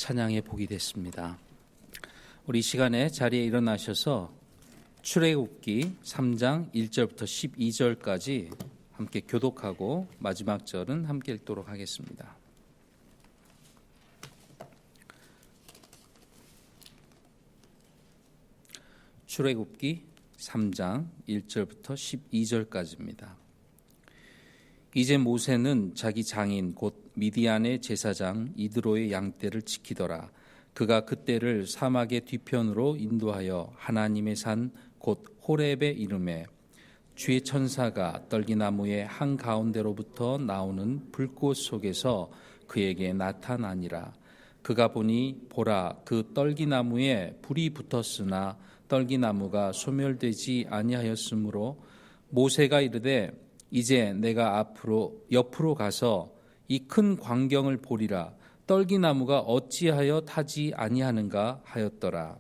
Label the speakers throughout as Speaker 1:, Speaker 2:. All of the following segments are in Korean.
Speaker 1: 찬양의 복이 됐습니다. 우리 시간에 자리에 일어나셔서 출애굽기 3장 1절부터 12절까지 함께 교독하고 마지막 절은 함께 읽도록 하겠습니다. 출애굽기 3장 1절부터 12절까지입니다. 이제 모세는 자기 장인 곧 미디안의 제사장 이드로의 양떼를 지키더라. 그가 그떼를 사막의 뒤편으로 인도하여 하나님의 산 곧 호렙에 이르매 주의 천사가 떨기나무의 한가운데로부터 나오는 불꽃 속에서 그에게 나타나니라. 그가 보니 보라 그 떨기나무에 불이 붙었으나 떨기나무가 소멸되지 아니하였으므로 모세가 이르되 이제 내가 옆으로 가서 이 큰 광경을 보리라. 떨기나무가 어찌하여 타지 아니하는가 하였더라.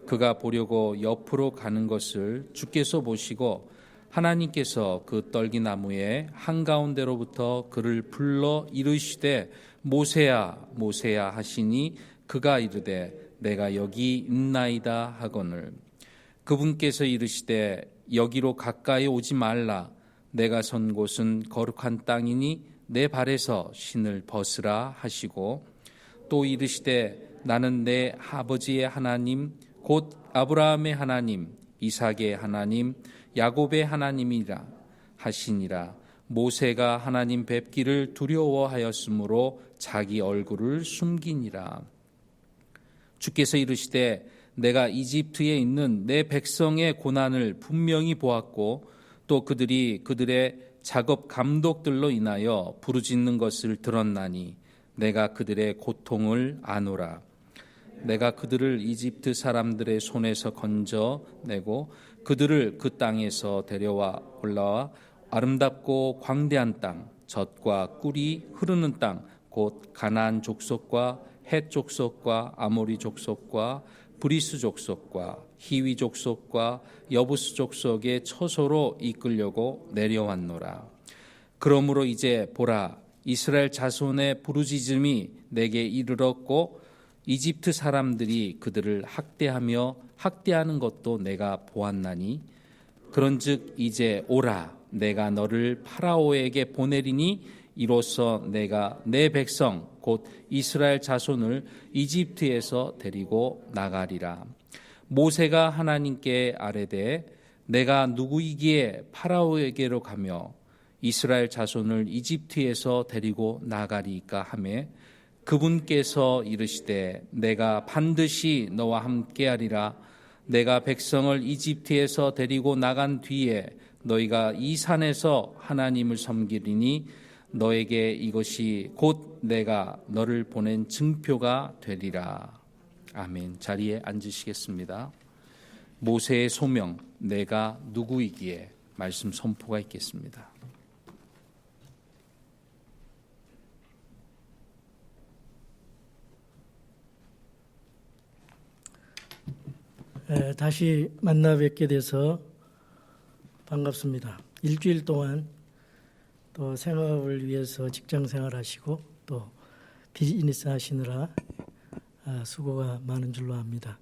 Speaker 1: 그가 보려고 옆으로 가는 것을 주께서 보시고 하나님께서 그 떨기나무의 한가운데로부터 그를 불러 이르시되 모세야 모세야 하시니 그가 이르되 내가 여기 있나이다 하거늘 그분께서 이르시되 여기로 가까이 오지 말라. 내가 선 곳은 거룩한 땅이니 내 발에서 신을 벗으라 하시고 또 이르시되 나는 내 아버지의 하나님 곧 아브라함의 하나님 이삭의 하나님 야곱의 하나님이라 하시니라. 모세가 하나님 뵙기를 두려워하였으므로 자기 얼굴을 숨기니라. 주께서 이르시되 내가 이집트에 있는 내 백성의 고난을 분명히 보았고 또 그들이 그들의 작업 감독들로 인하여 부르짖는 것을 들었나니 내가 그들의 고통을 아노라. 내가 그들을 이집트 사람들의 손에서 건져내고 그들을 그 땅에서 데려와 올라와 아름답고 광대한 땅, 젖과 꿀이 흐르는 땅, 곧 가나안 족속과 헷 족속과 아모리 족속과 브리스 족속과 히위 족속과 여부스 족속의 처소로 이끌려고 내려왔노라. 그러므로 이제 보라, 이스라엘 자손의 부르짖음이 내게 이르렀고 이집트 사람들이 그들을 학대하며 학대하는 것도 내가 보았나니 그런즉 이제 오라, 내가 너를 파라오에게 보내리니 이로써 내가 내 백성 곧 이스라엘 자손을 이집트에서 데리고 나가리라. 모세가 하나님께 아뢰되 내가 누구이기에 파라오에게로 가며 이스라엘 자손을 이집트에서 데리고 나가리까 하매 그분께서 이르시되 내가 반드시 너와 함께하리라. 내가 백성을 이집트에서 데리고 나간 뒤에 너희가 이 산에서 하나님을 섬기리니 너에게 이것이 곧 내가 너를 보낸 증표가 되리라. 아멘. 자리에 앉으시겠습니다. 모세의 소명, 내가 누구이기에 말씀 선포가 있겠습니다.
Speaker 2: 다시 만나 뵙게 돼서 반갑습니다. 일주일 동안 또 생업을 위해서 직장 생활하시고 또 비즈니스 하시느라 수고가 많은 줄로 압니다.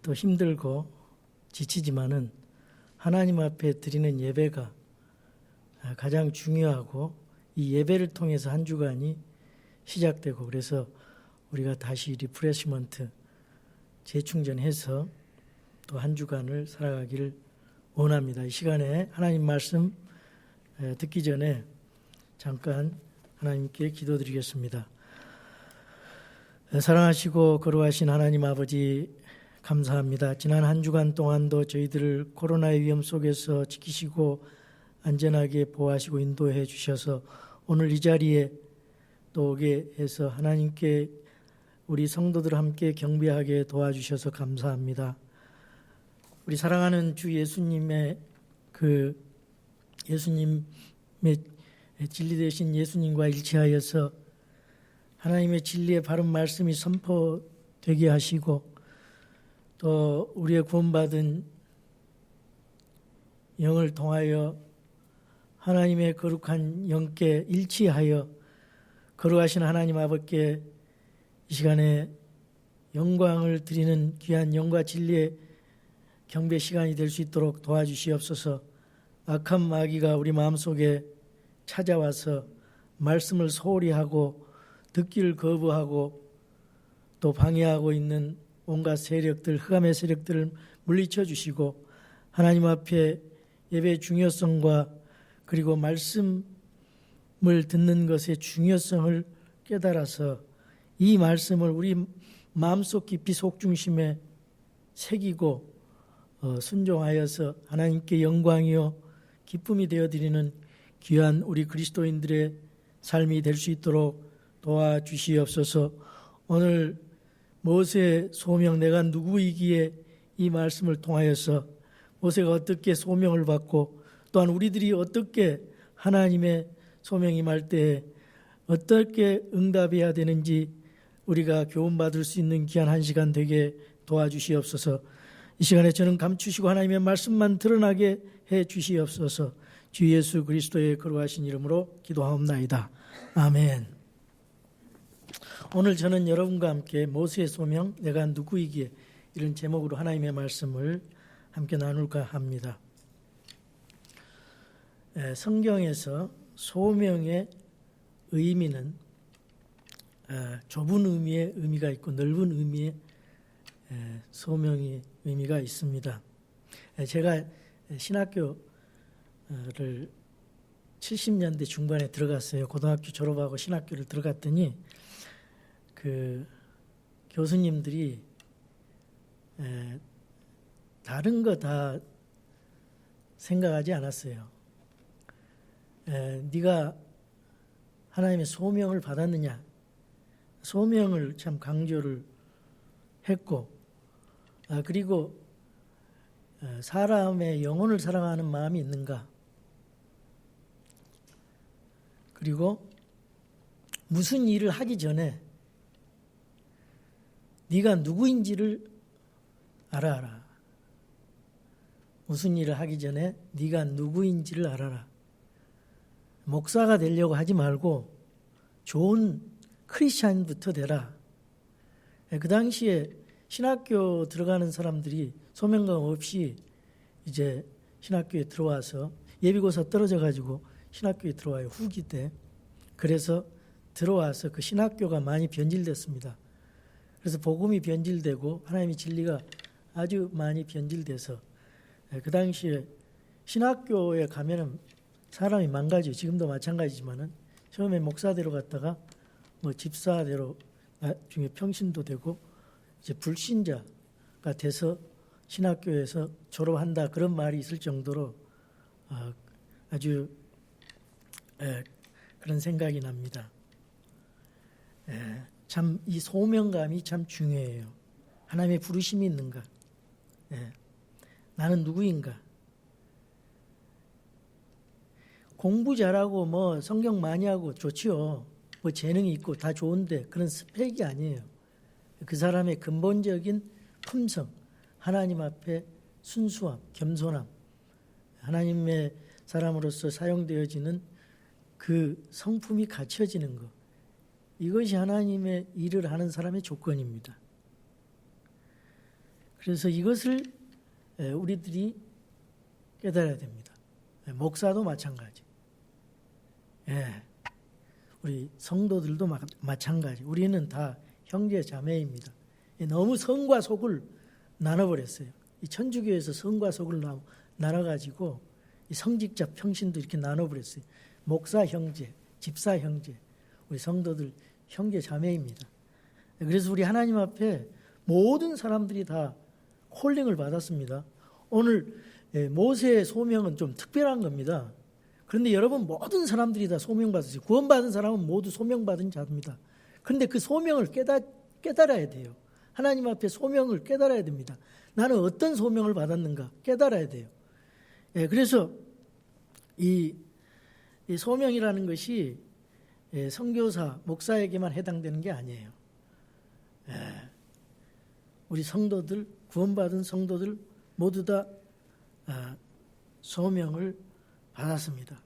Speaker 2: 또 힘들고 지치지만은 하나님 앞에 드리는 예배가 가장 중요하고 이 예배를 통해서 한 주간이 시작되고 그래서 우리가 다시 리프레시먼트 재충전해서 또 한 주간을 살아가기를 원합니다. 이 시간에 하나님 말씀 듣기 전에 잠깐 하나님께 기도드리겠습니다. 사랑하시고 거룩하신 하나님 아버지 감사합니다. 지난 한 주간 동안도 저희들을 코로나의 위험 속에서 지키시고 안전하게 보호하시고 인도해 주셔서 오늘 이 자리에 또 오게 해서 하나님께 우리 성도들 함께 경배하게 도와주셔서 감사합니다. 우리 사랑하는 주 예수님의 예수님의 진리 되신 예수님과 일치하여서 하나님의 진리의 바른 말씀이 선포되게 하시고 또 우리의 구원받은 영을 통하여 하나님의 거룩한 영께 일치하여 거룩하신 하나님 아버지께 이 시간에 영광을 드리는 귀한 영과 진리의 경배 시간이 될 수 있도록 도와주시옵소서. 악한 마귀가 우리 마음속에 찾아와서 말씀을 소홀히 하고 듣기를 거부하고 또 방해하고 있는 온갖 세력들, 흑암의 세력들을 물리쳐 주시고 하나님 앞에 예배의 중요성과 그리고 말씀을 듣는 것의 중요성을 깨달아서 이 말씀을 우리 마음속 깊이 속중심에 새기고 순종하여서 하나님께 영광이요 기쁨이 되어드리는 귀한 우리 그리스도인들의 삶이 될 수 있도록 도와주시옵소서. 오늘 모세의 소명 내가 누구이기에 이 말씀을 통하여서 모세가 어떻게 소명을 받고 또한 우리들이 어떻게 하나님의 소명이 임할 때에 어떻게 응답해야 되는지 우리가 교훈받을 수 있는 귀한 한 시간 되게 도와주시옵소서. 이 시간에 저는 감추시고 하나님의 말씀만 드러나게 해 주시옵소서. 주 예수 그리스도의 거룩하신 이름으로 기도하옵나이다. 아멘. 오늘 저는 여러분과 함께 모세의 소명 내가 누구이기에 이런 제목으로 하나님의 말씀을 함께 나눌까 합니다. 성경에서 소명의 의미는 좁은 의미의 의미가 있고 넓은 의미의 소명의 의미가 있습니다. 제가 신학교를 70년대 중반에 들어갔어요. 고등학교 졸업하고 신학교를 들어갔더니 그 교수님들이 다른 거 다 생각하지 않았어요. 네가 하나님의 소명을 받았느냐, 소명을 참 강조를 했고, 그리고 사람의 영혼을 사랑하는 마음이 있는가, 그리고 무슨 일을 하기 전에 네가 누구인지를 알아라. 무슨 일을 하기 전에 네가 누구인지를 알아라. 목사가 되려고 하지 말고 좋은 크리스찬부터 되라. 그 당시에 신학교 들어가는 사람들이 소명감 없이 이제 신학교에 들어와서 예비고사 떨어져 가지고 신학교에 들어와요. 후기 때. 그래서 들어와서 그 신학교가 많이 변질됐습니다. 그래서 복음이 변질되고 하나님의 진리가 아주 많이 변질돼서 그 당시에 신학교에 가면은 사람이 망가져요. 지금도 마찬가지지만은 처음에 목사대로 갔다가 뭐 집사대로 나중에 평신도 되고 이제 불신자가 돼서 신학교에서 졸업한다 그런 말이 있을 정도로 아주 그런 생각이 납니다. 참 이 소명감이 참 중요해요. 하나님의 부르심이 있는가? 나는 누구인가? 공부 잘하고 뭐 성경 많이 하고 좋지요. 뭐 재능이 있고 다 좋은데 그런 스펙이 아니에요. 그 사람의 근본적인 품성, 하나님 앞에 순수함, 겸손함, 하나님의 사람으로서 사용되어지는 그 성품이 갖춰지는 것. 이것이 하나님의 일을 하는 사람의 조건입니다. 그래서 이것을 우리들이 깨달아야 됩니다. 목사도 마찬가지. 우리 성도들도 마찬가지. 우리는 다 형제 자매입니다. 너무 성과 속을 나눠버렸어요. 이 천주교에서 성과 속을 나눠가지고 이 성직자 평신도 이렇게 나눠버렸어요. 목사 형제, 집사 형제, 우리 성도들 형제 자매입니다. 그래서 우리 하나님 앞에 모든 사람들이 다 콜링을 받았습니다. 오늘 모세의 소명은 좀 특별한 겁니다. 그런데 여러분 모든 사람들이 다 소명받았어요. 구원받은 사람은 모두 소명받은 자입니다. 그런데 그 소명을 깨달아야 돼요. 하나님 앞에 소명을 깨달아야 됩니다. 나는 어떤 소명을 받았는가 깨달아야 돼요. 그래서 이 소명이라는 것이 선교사, 목사에게만 해당되는 게 아니에요. 우리 성도들, 구원받은 성도들 모두 다 소명을 받았습니다.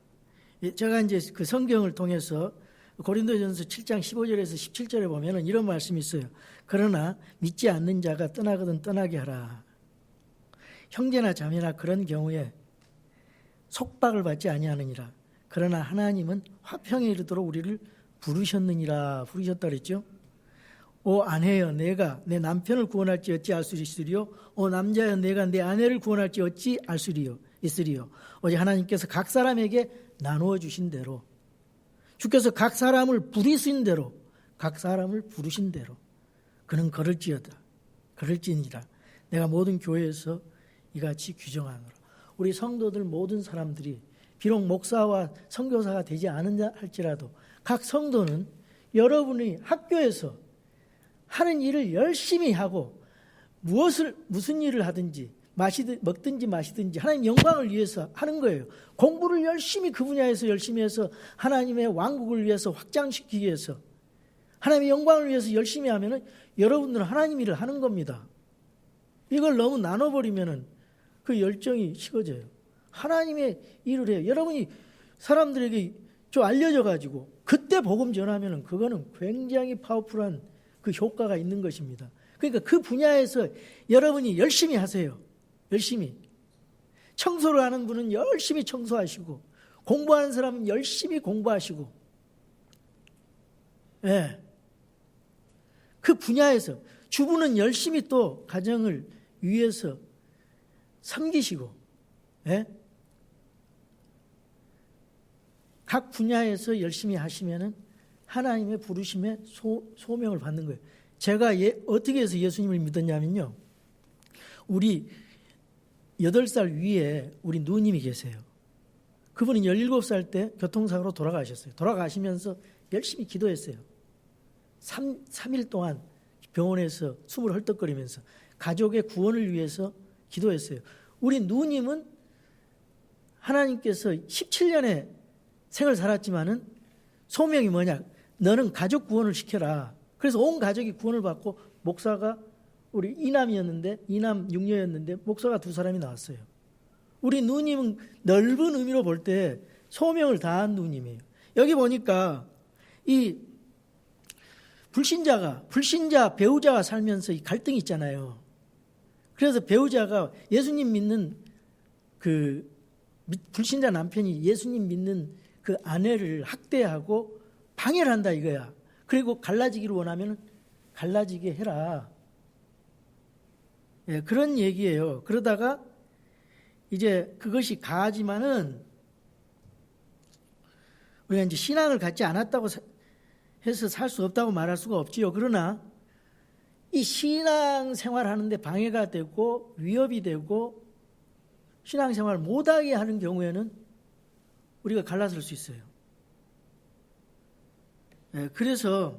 Speaker 2: 제가 이제 그 성경을 통해서 고린도전서 7장 15절에서 17절에 보면은 이런 말씀이 있어요. 그러나 믿지 않는 자가 떠나거든 떠나게 하라. 형제나 자매나 그런 경우에 속박을 받지 아니하느니라. 그러나 하나님은 화평에 이르도록 우리를 부르셨느니라. 부르셨다 그랬죠. 오 아내여 내가 내 남편을 구원할지 어찌 알 수 있으리요. 오 남자여 내가 내 아내를 구원할지 어찌 알 수 있으리요. 오직 하나님께서 각 사람에게 나누어 주신 대로 주께서 각 사람을 부르신 대로 각 사람을 부르신 대로 그는 그럴지니라. 내가 모든 교회에서 이같이 규정하노라. 우리 성도들 모든 사람들이 비록 목사와 선교사가 되지 않은다 할지라도 각 성도는 여러분이 학교에서 하는 일을 열심히 하고 무슨 일을 하든지 먹든지 마시든지 하나님 영광을 위해서 하는 거예요. 공부를 열심히 그 분야에서 열심히 해서 하나님의 왕국을 위해서 확장시키기 위해서 하나님의 영광을 위해서 열심히 하면은 여러분들은 하나님 일을 하는 겁니다. 이걸 너무 나눠버리면은 그 열정이 식어져요. 하나님의 일을 해요. 여러분이 사람들에게 좀 알려져 가지고 그때 복음 전하면은 그거는 굉장히 파워풀한 그 효과가 있는 것입니다. 그러니까 그 분야에서 여러분이 열심히 하세요. 열심히. 청소를 하는 분은 열심히 청소하시고 공부하는 사람은 열심히 공부하시고 예. 그 분야에서 주부는 열심히 또 가정을 위해서 섬기시고 예? 각 분야에서 열심히 하시면은 하나님의 부르심에 소명을 받는 거예요. 제가 어떻게 해서 예수님을 믿었냐면요. 우리 8살 위에 우리 누님이 계세요. 그분이 17살 때 교통사고로 돌아가셨어요. 돌아가시면서 열심히 기도했어요. 3일 동안 병원에서 숨을 헐떡거리면서 가족의 구원을 위해서 기도했어요. 우리 누님은 하나님께서 17년의 생을 살았지만은 소명이 뭐냐? 너는 가족 구원을 시켜라. 그래서 온 가족이 구원을 받고 목사가 우리 이남이었는데 이남 6녀였는데 목사가 2사람이 나왔어요. 우리 누님은 넓은 의미로 볼 때 소명을 다한 누님이에요. 여기 보니까 이 불신자 배우자가 살면서 이 갈등이 있잖아요. 그래서 배우자가 예수님 믿는 그 불신자 남편이 예수님 믿는 그 아내를 학대하고 방해를 한다 이거야. 그리고 갈라지기를 원하면 갈라지게 해라. 예, 그런 얘기예요. 그러다가 이제 그것이 가하지만은 우리가 이제 신앙을 갖지 않았다고 해서 살 수 없다고 말할 수가 없지요. 그러나 이 신앙 생활하는데 방해가 되고 위협이 되고 신앙 생활을 못하게 하는 경우에는 우리가 갈라설 수 있어요. 예, 그래서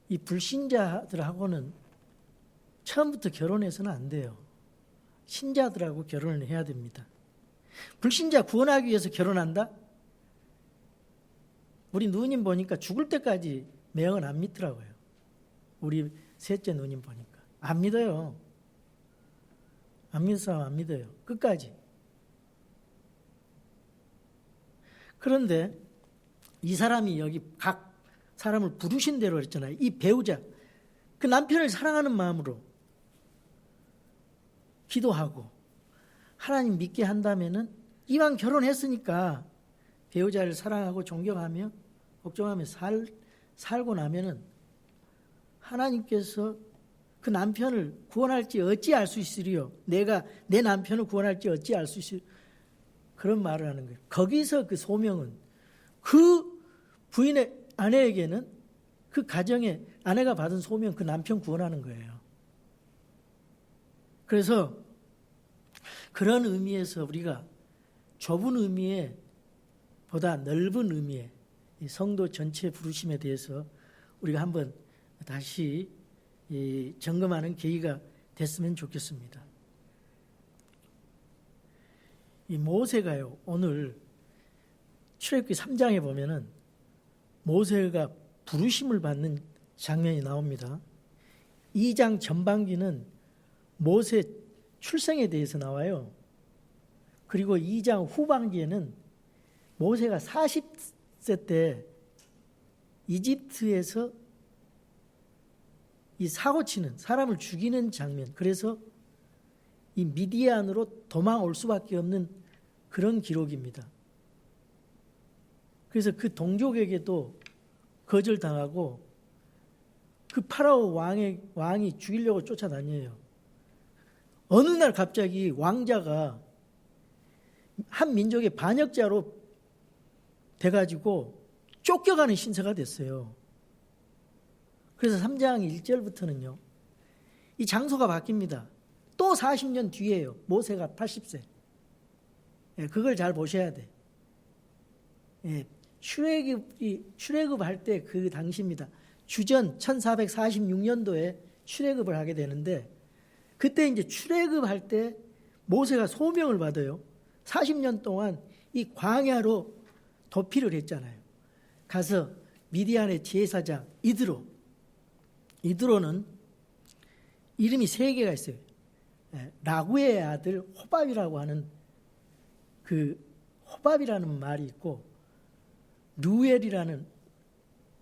Speaker 2: 이 불신자들하고는 처음부터 결혼해서는 안 돼요. 신자들하고 결혼을 해야 됩니다. 불신자 구원하기 위해서 결혼한다? 우리 누님 보니까 죽을 때까지 매형은 안 믿더라고요. 우리 셋째 누님 보니까. 안 믿어요. 안 믿는 사람 안 믿어요. 끝까지. 그런데 이 사람이 여기 각 사람을 부르신 대로 했잖아요. 이 배우자, 그 남편을 사랑하는 마음으로 기도하고 하나님 믿게 한다면은 이왕 결혼했으니까 배우자를 사랑하고 존경하며 걱정하며 살고 나면은 하나님께서 그 남편을 구원할지 어찌 알 수 있으리요. 내가 내 남편을 구원할지 어찌 알 수 있으리요. 그런 말을 하는 거예요. 거기서 그 소명은 그 부인의 아내에게는 그 가정에 아내가 받은 소명 그 남편 구원하는 거예요. 그래서 그런 의미에서 우리가 좁은 의미에 보다 넓은 의미의 성도 전체 부르심에 대해서 우리가 한번 다시 점검하는 계기가 됐으면 좋겠습니다. 이 모세가요, 오늘 출애굽기 3장에 보면은 모세가 부르심을 받는 장면이 나옵니다. 2장 전반기는 모세 출생에 대해서 나와요. 그리고 2장 후반기에는 모세가 40세 때 이집트에서 이 사고치는, 사람을 죽이는 장면, 그래서 이 미디안으로 도망올 수밖에 없는 그런 기록입니다. 그래서 그 동족에게도 거절당하고 그 파라오 왕이 죽이려고 쫓아다녀요. 어느 날 갑자기 왕자가 한 민족의 반역자로 돼가지고 쫓겨가는 신세가 됐어요. 그래서 3장 1절부터는요, 이 장소가 바뀝니다. 또 40년 뒤에요. 모세가 80세. 예, 그걸 잘 보셔야 돼. 예, 출애굽할 때 그 당시입니다. 주전 1446년도에 출애굽을 하게 되는데, 그때 이제 출애굽할 때 모세가 소명을 받아요. 40년 동안 이 광야로 도피를 했잖아요. 가서 미디안의 제사장 이드로는 이름이 3개가 있어요. 라구의 아들 호밥이라고 하는 그 호밥이라는 말이 있고, 루엘이라는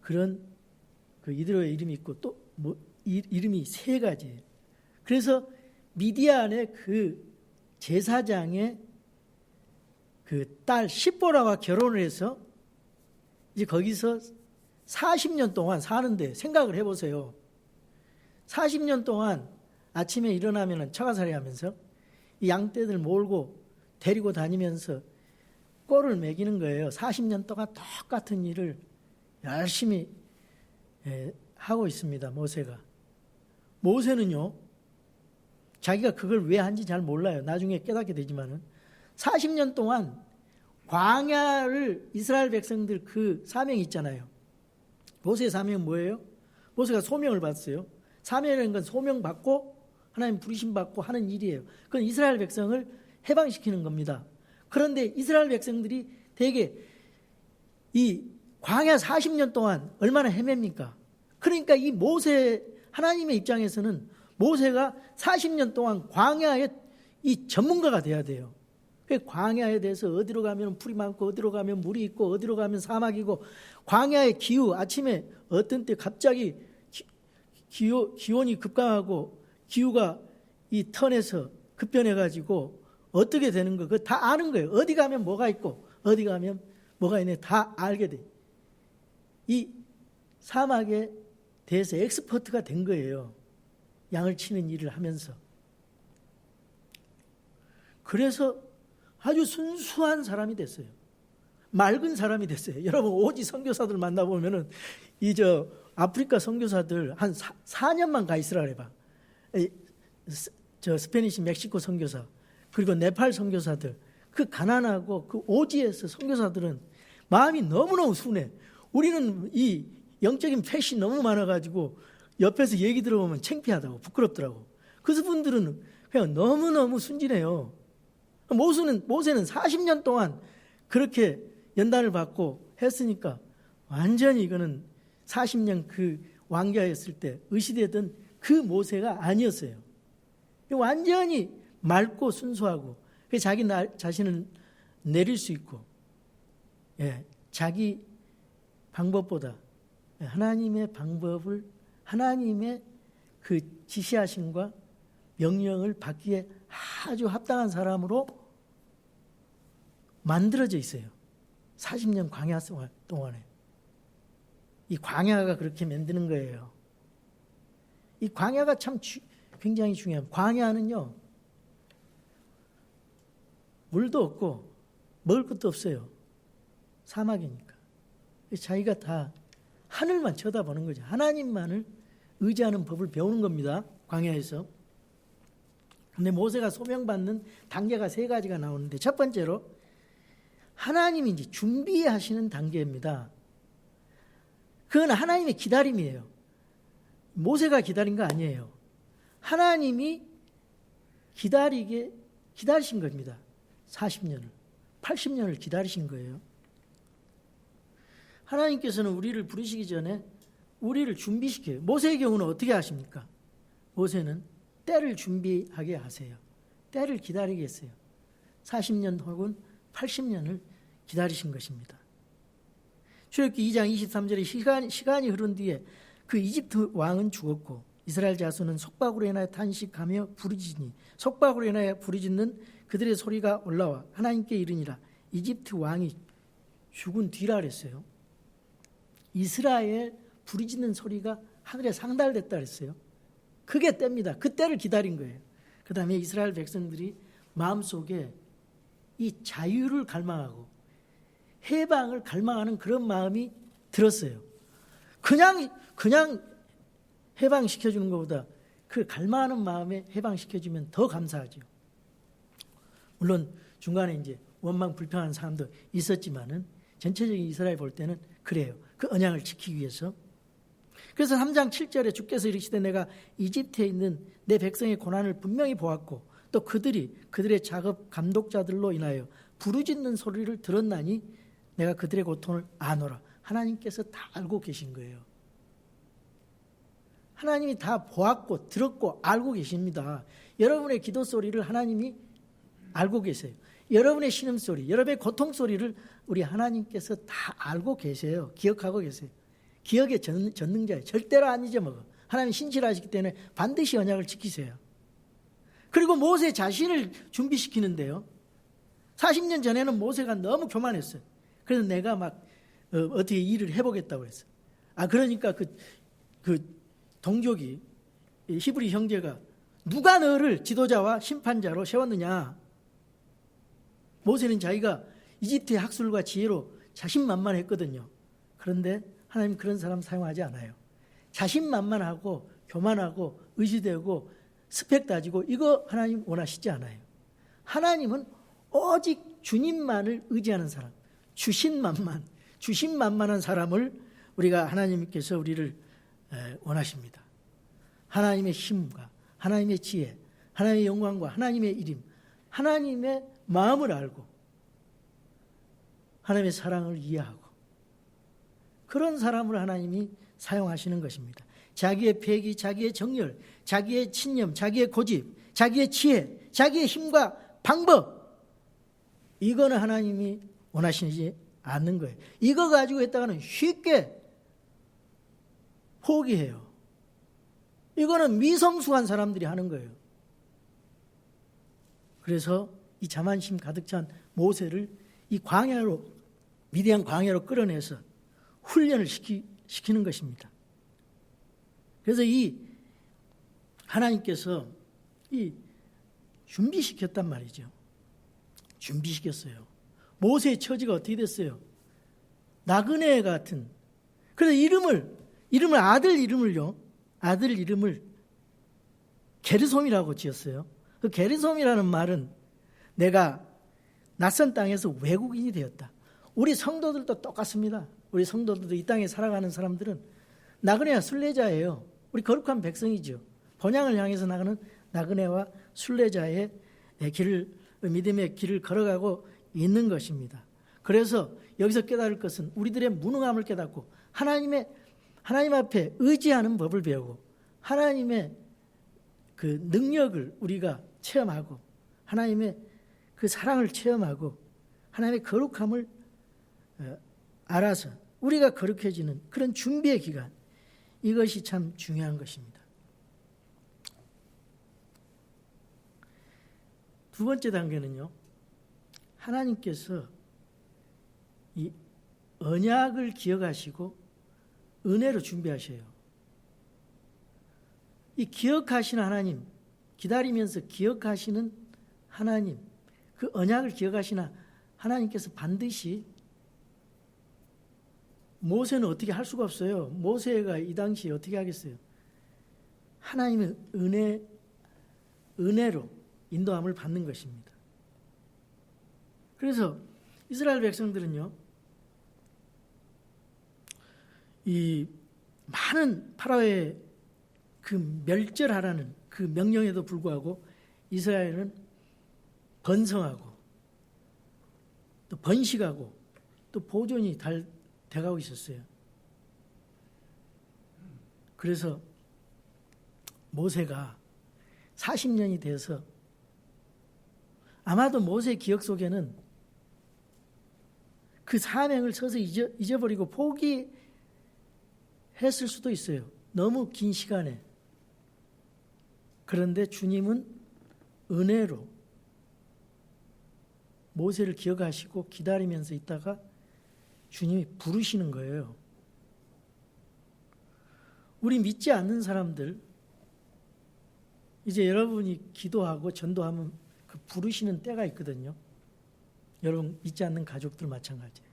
Speaker 2: 그런 그 이드로의 이름이 있고, 또 뭐 이름이 3가지예요. 그래서 미디안의 그 제사장의 그 딸 십보라와 결혼을 해서 이제 거기서 40년 동안 사는데, 생각을 해보세요. 40년 동안 아침에 일어나면 처가살이 하면서 이 양떼들 몰고 데리고 다니면서 꼴을 매기는 거예요. 40년 동안 똑같은 일을 열심히 하고 있습니다. 모세는요, 자기가 그걸 왜 한지 잘 몰라요. 나중에 깨닫게 되지만은 40년 동안 광야를, 이스라엘 백성들 그 사명이 있잖아요. 모세의 사명은 뭐예요? 모세가 소명을 받았어요. 사명이라는 건 소명받고 하나님 부르심받고 하는 일이에요. 그건 이스라엘 백성을 해방시키는 겁니다. 그런데 이스라엘 백성들이 대개 이 광야 40년 동안 얼마나 헤맵니까? 그러니까 이 모세, 하나님의 입장에서는 모세가 40년 동안 광야의 이 전문가가 돼야 돼요. 광야에 대해서 어디로 가면 풀이 많고, 어디로 가면 물이 있고, 어디로 가면 사막이고, 광야의 기후, 아침에 어떤 때 갑자기 기온이 급강하고 기후가 이 턴에서 급변해가지고 어떻게 되는 거, 그거 다 아는 거예요. 어디 가면 뭐가 있고, 어디 가면 뭐가 있네, 다 알게 돼. 이 사막에 대해서 엑스퍼트가 된 거예요. 양을 치는 일을 하면서. 그래서 아주 순수한 사람이 됐어요. 맑은 사람이 됐어요. 여러분, 오지 선교사들 만나보면은 아프리카 선교사들 한 4년만 가 있으라 그래봐. 스페니시 멕시코 선교사, 그리고 네팔 선교사들, 그 가난하고 그 오지에서 선교사들은 마음이 너무너무 순해. 우리는 이 영적인 펫이 너무 많아가지고 옆에서 얘기 들어보면 창피하다고, 부끄럽더라고. 그 분들은 그냥 너무너무 순진해요. 모세는 40년 동안 그렇게 연단을 받고 했으니까 완전히 이거는 40년 그 왕자였을 때 의시되던 그 모세가 아니었어요. 완전히 맑고 순수하고 자기 자신을 내릴 수 있고, 자기 방법보다 하나님의 방법을, 하나님의 그 지시하심과 명령을 받기에 아주 합당한 사람으로 만들어져 있어요. 40년 광야 동안에. 이 광야가 그렇게 만드는 거예요. 이 광야가 참 굉장히 중요합니다. 광야는요, 물도 없고 먹을 것도 없어요. 사막이니까. 자기가 다 하늘만 쳐다보는 거죠. 하나님만을 의지하는 법을 배우는 겁니다. 광야에서. 근데 모세가 소명받는 단계가 3가지가 나오는데, 첫 번째로 하나님이 이제 준비하시는 단계입니다. 그건 하나님의 기다림이에요. 모세가 기다린 거 아니에요. 하나님이 기다리신 겁니다. 40년을, 80년을 기다리신 거예요. 하나님께서는 우리를 부르시기 전에 우리를 준비시켜요. 모세의 경우는 어떻게 하십니까? 모세는 때를 준비하게 하세요. 때를 기다리게 했어요. 40년 혹은 80년을 기다리신 것입니다. 출애굽기 2장 23절에 시간이 흐른 뒤에 그 이집트 왕은 죽었고 이스라엘 자손은 속박으로 인하여 탄식하며 부르짖니 속박으로 인하여 부르짖는 그들의 소리가 올라와 하나님께 이르니라. 이집트 왕이 죽은 뒤라 그랬어요. 이스라엘 부르짖는 소리가 하늘에 상달됐다 그랬어요. 그게 때입니다. 그때를 기다린 거예요. 그 다음에 이스라엘 백성들이 마음속에 이 자유를 갈망하고 해방을 갈망하는 그런 마음이 들었어요. 그냥 해방시켜주는 것보다 그 갈망하는 마음에 해방시켜주면 더 감사하죠. 물론 중간에 이제 원망 불평하는 사람도 있었지만은 전체적인 이스라엘 볼 때는 그래요. 그 언약을 지키기 위해서. 그래서 3장 7절에 주께서 이르시되 내가 이집트에 있는 내 백성의 고난을 분명히 보았고 또 그들의 작업 감독자들로 인하여 부르짖는 소리를 들었나니 내가 그들의 고통을 아노라. 하나님께서 다 알고 계신 거예요. 하나님이 다 보았고 들었고 알고 계십니다. 여러분의 기도 소리를 하나님이 알고 계세요. 여러분의 신음소리, 여러분의 고통소리를 우리 하나님께서 다 알고 계세요. 기억하고 계세요. 기억의 전능자예요. 절대로 안 잊어먹어. 하나님 신실하시기 때문에 반드시 언약을 지키세요. 그리고 모세 자신을 준비시키는데요. 40년 전에는 모세가 너무 교만했어요. 그래서 내가 막 어떻게 일을 해보겠다고 했어요. 그러니까 그 동족이 히브리 형제가 누가 너를 지도자와 심판자로 세웠느냐. 모세는 자기가 이집트의 학술과 지혜로 자신만만했거든요. 그런데 하나님 그런 사람 사용하지 않아요. 자신만만하고 교만하고 의지되고 스펙 따지고 이거 하나님 원하시지 않아요. 하나님은 오직 주님만을 의지하는 사람, 주신만만한 사람을 우리가 하나님께서 우리를 원하십니다. 하나님의 힘과 하나님의 지혜, 하나님의 영광과 하나님의 이름, 하나님의 마음을 알고 하나님의 사랑을 이해하고 그런 사람을 하나님이 사용하시는 것입니다. 자기의 패기, 자기의 정열, 자기의 친념, 자기의 고집, 자기의 지혜, 자기의 힘과 방법, 이거는 하나님이 원하시지 않는 거예요. 이거 가지고 했다가는 쉽게 포기해요. 이거는 미성숙한 사람들이 하는 거예요. 그래서 이 자만심 가득 찬 모세를 이 광야로, 미디안 광야로 끌어내서 훈련을 시키는 것입니다. 그래서 이 하나님께서 이 준비시켰단 말이죠. 준비시켰어요. 모세의 처지가 어떻게 됐어요? 나그네 같은. 그래서 아들 이름을 게르솜이라고 지었어요. 그 게르솜이라는 말은 내가 낯선 땅에서 외국인이 되었다. 우리 성도들도 똑같습니다. 우리 성도들도 이 땅에 살아가는 사람들은 나그네와 순례자예요. 우리 거룩한 백성이죠. 본향을 향해서 나가는 나그네와 순례자의 믿음의 길을 걸어가고 있는 것입니다. 그래서 여기서 깨달을 것은 우리들의 무능함을 깨닫고 하나님 앞에 의지하는 법을 배우고 하나님의 그 능력을 우리가 체험하고 하나님의 그 사랑을 체험하고 하나님의 거룩함을 알아서 우리가 거룩해지는 그런 준비의 기간, 이것이 참 중요한 것입니다. 두 번째 단계는요, 하나님께서 이 언약을 기억하시고 은혜로 준비하셔요. 이 기억하시는 하나님, 기다리면서 기억하시는 하나님, 그 언약을 기억하시나 하나님께서 반드시, 모세는 어떻게 할 수가 없어요. 모세가 이 당시에 어떻게 하겠어요. 하나님의 은혜로 인도함을 받는 것입니다. 그래서 이스라엘 백성들은요, 이 많은 파라오의 그 멸절하라는 그 명령에도 불구하고 이스라엘은 번성하고 또 번식하고 또 보존이 돼가고 있었어요. 그래서 모세가 40년이 돼서 아마도 모세의 기억 속에는 그 사명을 서서히 잊어버리고 포기했을 수도 있어요. 너무 긴 시간에. 그런데 주님은 은혜로 모세를 기억하시고 기다리면서 있다가 주님이 부르시는 거예요. 우리 믿지 않는 사람들, 이제 여러분이 기도하고 전도하면 그 부르시는 때가 있거든요. 여러분 믿지 않는 가족들 마찬가지예요.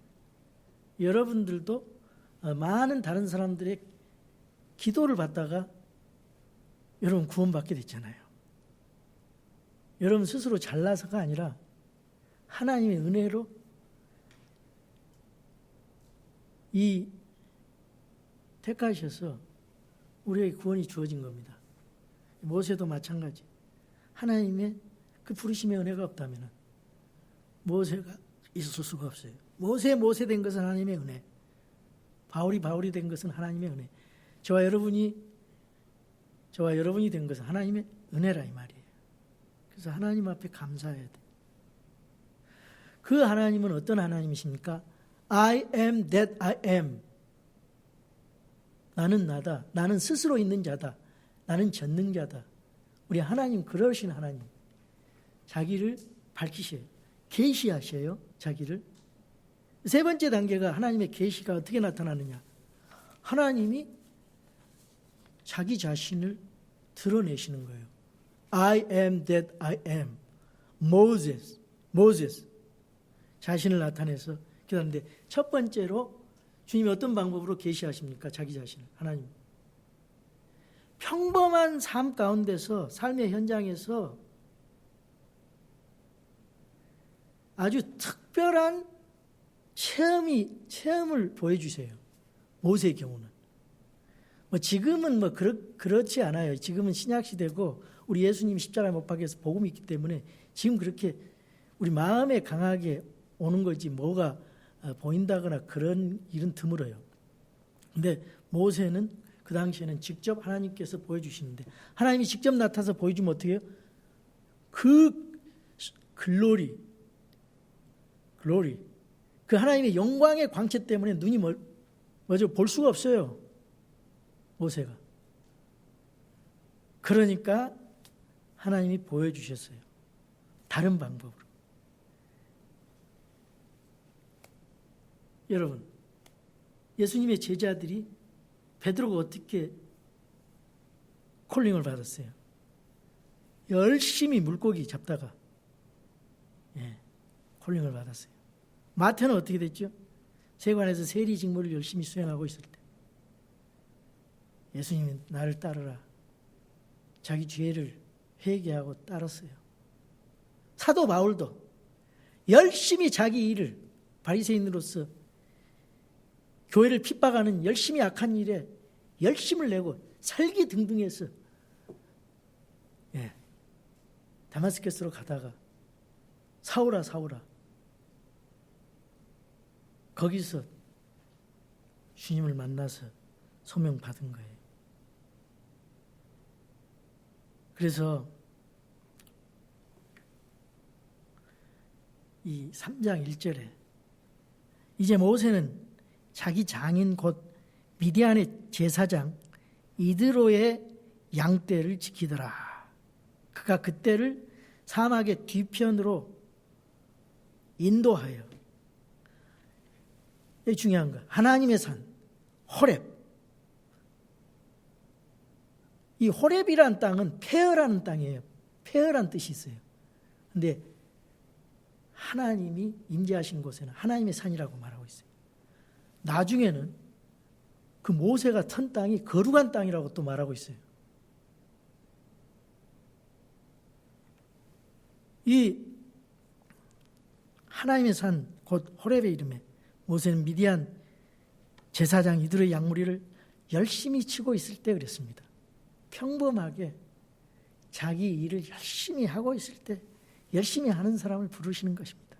Speaker 2: 여러분들도 많은 다른 사람들의 기도를 받다가 여러분 구원받게 됐잖아요. 여러분 스스로 잘나서가 아니라 하나님의 은혜로 이 택하셔서 우리에게 구원이 주어진 겁니다. 모세도 마찬가지. 하나님의 그 부르심의 은혜가 없다면 모세가 있을 수가 없어요. 모세 된 것은 하나님의 은혜. 바울이 된 것은 하나님의 은혜. 저와 여러분이 된 것은 하나님의 은혜라 이 말이에요. 그래서 하나님 앞에 감사해야 돼. 그 하나님은 어떤 하나님이십니까? I am that I am. 나는 나다. 나는 스스로 있는 자다. 나는 전능자다. 우리 하나님 그러신 하나님. 자기를 밝히셔요. 계시하셔요. 자기를. 세 번째 단계가 하나님의 계시가 어떻게 나타나느냐. 하나님이 자기 자신을 드러내시는 거예요. I am that I am. Moses. 자신을 나타내서 기도하는데 첫 번째로 주님이 어떤 방법으로 계시하십니까? 자기 자신을. 하나님. 평범한 삶 가운데서 삶의 현장에서 아주 특별한 체험을 보여주세요. 모세의 경우는. 지금은 그렇지 않아요. 지금은 신약 시대고 우리 예수님이 십자가에 못 박혀서 복음이 있기 때문에 지금 그렇게 우리 마음에 강하게 오는 거지 뭐가 보인다거나 그런 일은 드물어요. 근데 모세는 그 당시에는 직접 하나님께서 보여주시는데 하나님이 직접 나타나서 보여주면 어떻게 해요? 그 글로리 그 하나님의 영광의 광채 때문에 눈이 볼 수가 없어요. 모세가. 그러니까 하나님이 보여주셨어요. 다른 방법으로. 여러분, 예수님의 제자들이 베드로가 어떻게 콜링을 받았어요? 열심히 물고기 잡다가 콜링을 받았어요. 마태는 어떻게 됐죠? 세관에서 세리 직무를 열심히 수행하고 있을 때 예수님이 나를 따르라. 자기 죄를 회개하고 따랐어요. 사도 바울도 열심히 자기 일을 바리새인으로서 교회를 핍박하는 열심히 악한 일에 열심을 내고 살기 등등해서 다마스커스로 가다가 사울아 거기서 주님을 만나서 소명 받은 거예요. 그래서 이 3장 1절에 이제 모세는 자기 장인 곧 미디안의 제사장 이드로의 양떼를 지키더라. 그가 그때를 사막의 뒤편으로 인도하여 이게 중요한 거. 하나님의 산 호렙. 이 호렙이라는 땅은 폐허라는 땅이에요. 폐허라는 뜻이 있어요. 그런데 하나님이 임재하신 곳에는 하나님의 산이라고 말하고 있어요. 나중에는 그 모세가 턴 땅이 거룩한 땅이라고 또 말하고 있어요. 이 하나님의 산 곧 호렙의 이름에 모세는 미디안 제사장 이드로의 양무리를 열심히 치고 있을 때 그랬습니다. 평범하게 자기 일을 열심히 하고 있을 때 열심히 하는 사람을 부르시는 것입니다.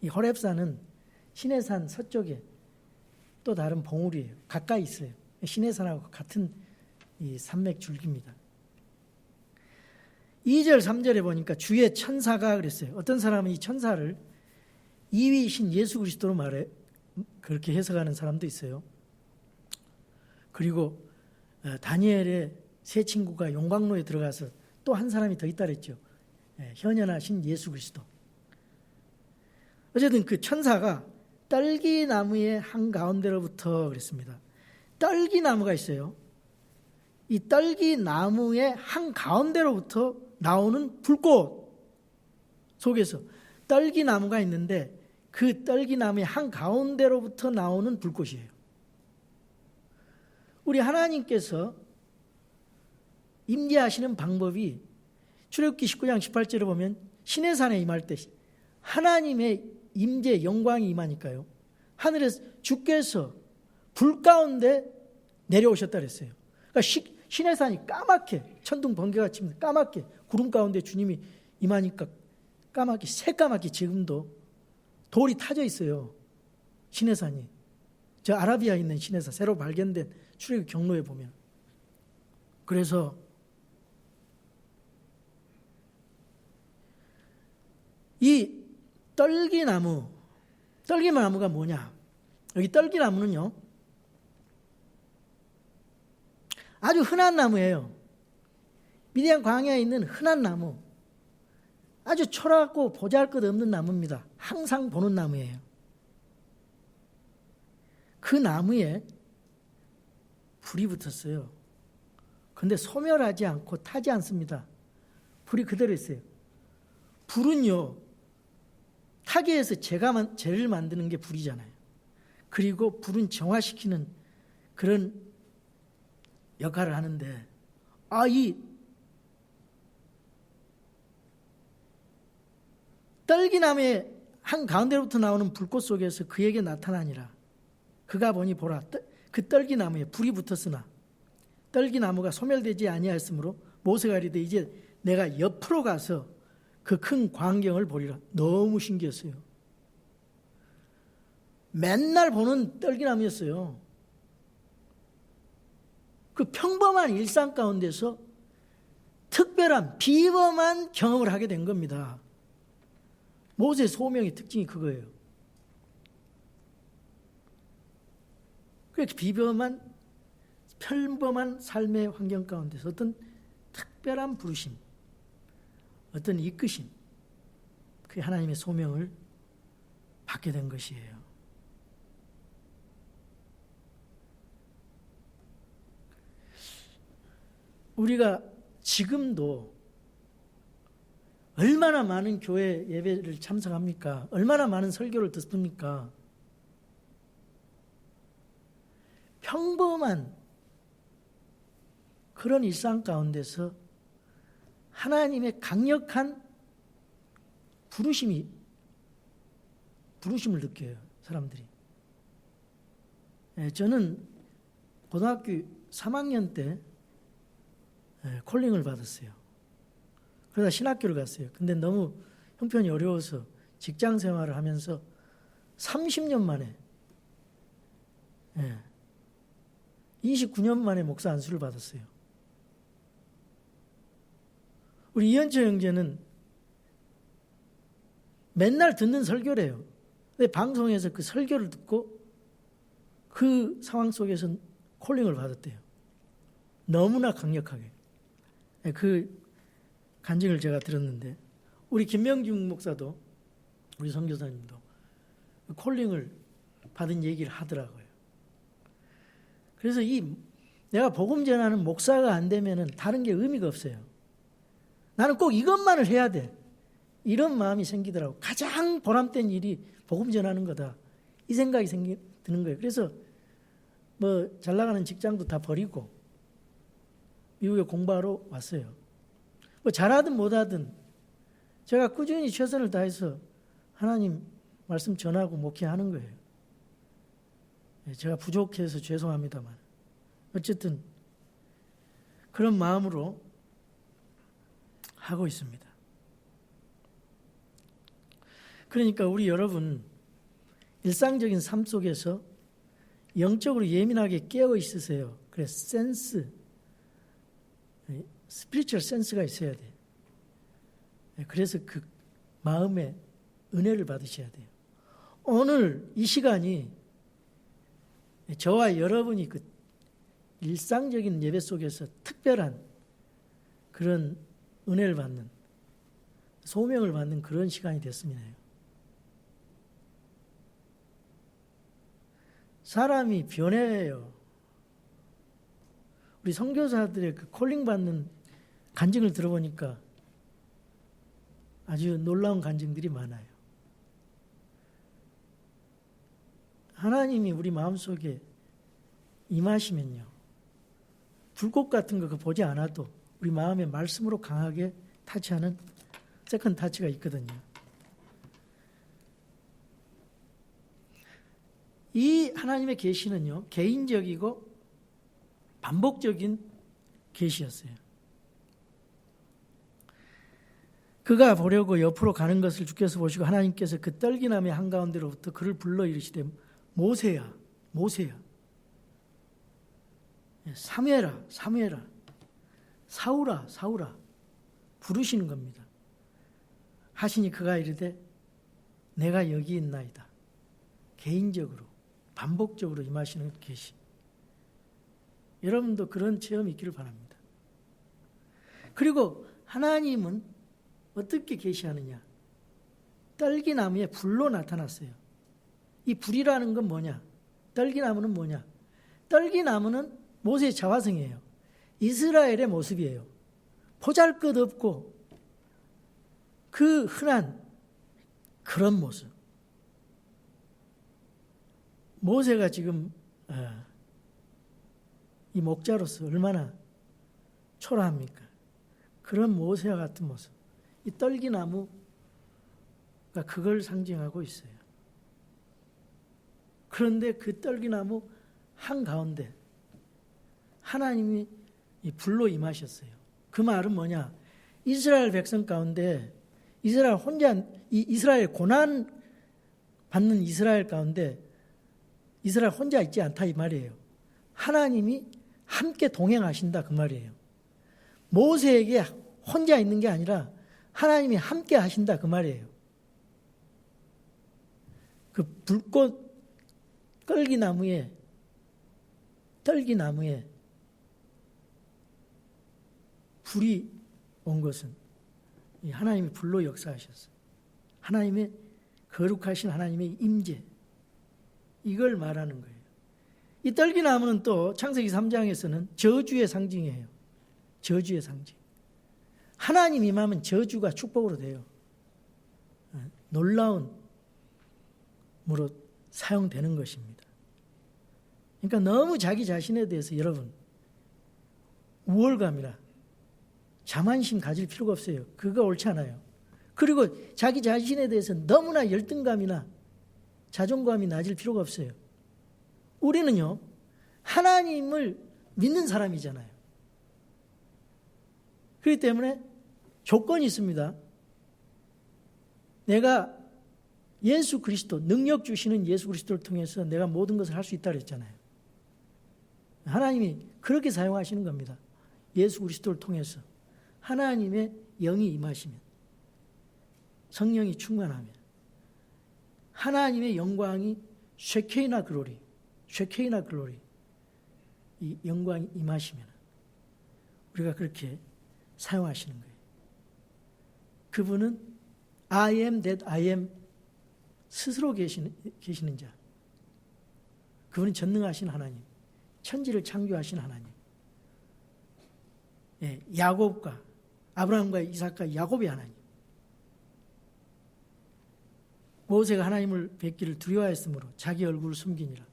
Speaker 2: 이 호렙산은 시내산 서쪽에 또 다른 봉우리예요. 가까이 있어요. 시내산하고 같은 이 산맥 줄기입니다. 2절 3절에 보니까 주의 천사가 그랬어요. 어떤 사람은 이 천사를 2위이신 예수 그리스도로 말해 그렇게 해석하는 사람도 있어요. 그리고 다니엘의 세 친구가 용광로에 들어가서 또 한 사람이 더 있다 그랬죠. 현현하신 예수 그리스도. 어쨌든 그 천사가 떨기나무의 한가운데로부터 그랬습니다. 떨기나무가 있어요. 이 떨기나무의 한가운데로부터 나오는 불꽃 속에서 떨기나무가 있는데 그 떨기나무의 한가운데로부터 나오는 불꽃이에요. 우리 하나님께서 임재하시는 방법이 출애굽기 19장 18절에 보면 시내산에 임할 때 하나님의 임재 영광이 임하니까요. 하늘에서 주께서 불 가운데 내려오셨다 그랬어요. 그러니까 시내산이 까맣게 천둥 번개가 치면 까맣게 구름 가운데 주님이 임하니까 까맣게 새까맣게 지금도 돌이 타져 있어요. 시내산이. 저 아라비아에 있는 시내산 새로 발견된 출애굽 경로에 보면. 그래서 이 떨기나무가 뭐냐? 여기 떨기나무는요, 아주 흔한 나무예요. 미디안 광야에 있는 흔한 나무. 아주 초라하고 보잘것없는 나무입니다. 항상 보는 나무예요. 그 나무에 불이 붙었어요. 그런데 소멸하지 않고 타지 않습니다. 불이 그대로 있어요. 불은요, 타기 위해서 재를 만드는 게 불이잖아요. 그리고 불은 정화시키는 그런 역할을 하는데, 이 떨기나무의 한가운데로부터 나오는 불꽃 속에서 그에게 나타나니라. 그가 보니 보라, 그 떨기나무에 불이 붙었으나 떨기나무가 소멸되지 아니하였으므로 모세가 이르되 이제 내가 옆으로 가서 그 큰 광경을 보리라. 너무 신기했어요. 맨날 보는 떨기나무였어요. 그 평범한 일상 가운데서 특별한 비범한 경험을 하게 된 겁니다. 모세 소명의 특징이 그거예요. 그렇게 비범한 평범한 삶의 환경 가운데서 어떤 특별한 부르심, 어떤 이끄심, 그 하나님의 소명을 받게 된 것이에요. 우리가 지금도 얼마나 많은 교회 예배를 참석합니까? 얼마나 많은 설교를 듣습니까? 평범한 그런 일상 가운데서 하나님의 강력한 부르심을 느껴요, 사람들이. 저는 고등학교 3학년 때 콜링을 받았어요. 그러다 신학교를 갔어요. 근데 너무 형편이 어려워서 직장 생활을 하면서 30년 만에 29년 만에 목사 안수를 받았어요. 우리 이현철 형제는 맨날 듣는 설교래요. 근데 방송에서 그 설교를 듣고 그 상황 속에서 콜링을 받았대요. 너무나 강력하게. 그 간증을 제가 들었는데, 우리 김명중 목사도, 우리 선교사님도 콜링을 받은 얘기를 하더라고요. 그래서 내가 복음 전하는 목사가 안 되면은 다른 게 의미가 없어요. 나는 꼭 이것만을 해야 돼. 이런 마음이 생기더라고. 가장 보람된 일이 복음 전하는 거다. 이 생각이 드는 거예요. 그래서 잘 나가는 직장도 다 버리고 미국에 공부하러 왔어요. 잘하든 못하든 제가 꾸준히 최선을 다해서 하나님 말씀 전하고 목회하는 거예요. 제가 부족해서 죄송합니다만 어쨌든 그런 마음으로 하고 있습니다. 그러니까 우리 여러분 일상적인 삶 속에서 영적으로 예민하게 깨어 있으세요. 그래서 스피리추얼 센스가 있어야 돼. 그래서 그 마음에 은혜를 받으셔야 돼요. 오늘 이 시간이 저와 여러분이 그 일상적인 예배 속에서 특별한 그런 은혜를 받는, 소명을 받는 그런 시간이 됐으면 해요. 사람이 변해요. 우리 선교사들의 그 콜링 받는 간증을 들어보니까 아주 놀라운 간증들이 많아요. 하나님이 우리 마음속에 임하시면요, 불꽃 같은 거 보지 않아도 우리 마음에 말씀으로 강하게 타치하는 세컨 타치가 있거든요. 이 하나님의 계시는요, 개인적이고 반복적인 계시였어요. 그가 보려고 옆으로 가는 것을 주께서 보시고 하나님께서 그 떨기나무의 한가운데로부터 그를 불러 이르시되 모세야, 모세야, 사무엘아, 사무엘아, 사울아, 사울아 부르시는 겁니다. 하시니 그가 이르되 내가 여기 있나이다. 개인적으로 반복적으로 임하시는 계시. 여러분도 그런 체험이 있기를 바랍니다. 그리고 하나님은 어떻게 계시하느냐? 떨기나무에 불로 나타났어요. 이 불이라는 건 뭐냐? 떨기나무는 뭐냐? 떨기나무는 모세의 자화성이에요. 이스라엘의 모습이에요. 보잘것없고 그 흔한 그런 모습. 모세가 지금 이 목자로서 얼마나 초라합니까? 그런 모세와 같은 모습. 이 떨기나무가 그걸 상징하고 있어요. 그런데 그 떨기나무 한가운데 하나님이 이 불로 임하셨어요. 그 말은 뭐냐? 이스라엘 백성 가운데 이스라엘 고난 받는 이스라엘 가운데 이스라엘 혼자 있지 않다 이 말이에요. 하나님이 함께 동행하신다 그 말이에요. 모세에게 혼자 있는 게 아니라 하나님이 함께 하신다 그 말이에요. 그 불꽃 떨기나무에 불이 온 것은 하나님이 불로 역사하셨어요. 하나님의 거룩하신 하나님의 임재, 이걸 말하는 거예요. 이 떨기나무는 또 창세기 3장에서는 저주의 상징이에요. 저주의 상징. 하나님 임하면 저주가 축복으로 돼요. 놀라운 으로 사용되는 것입니다. 그러니까 너무 자기 자신에 대해서 여러분 우월감이라 자만심 가질 필요가 없어요. 그거 옳지 않아요. 그리고 자기 자신에 대해서 너무나 열등감이나 자존감이 낮을 필요가 없어요. 우리는요, 하나님을 믿는 사람이잖아요. 그렇기 때문에 조건이 있습니다. 내가 예수 그리스도, 능력 주시는 예수 그리스도를 통해서 내가 모든 것을 할 수 있다 그랬잖아요. 하나님이 그렇게 사용하시는 겁니다. 예수 그리스도를 통해서 하나님의 영이 임하시면, 성령이 충만하면, 하나님의 영광이 쉐케이나 글로리, 이 영광이 임하시면 우리가 그렇게 사용하시는 거예요. 그분은 I am that I am 스스로 계시는 자. 그분은 전능하신 하나님, 천지를 창조하신 하나님. 예, 야곱과 아브라함과 이삭과 야곱의 하나님. 모세가 하나님을 뵙기를 두려워했으므로 자기 얼굴을 숨기니라.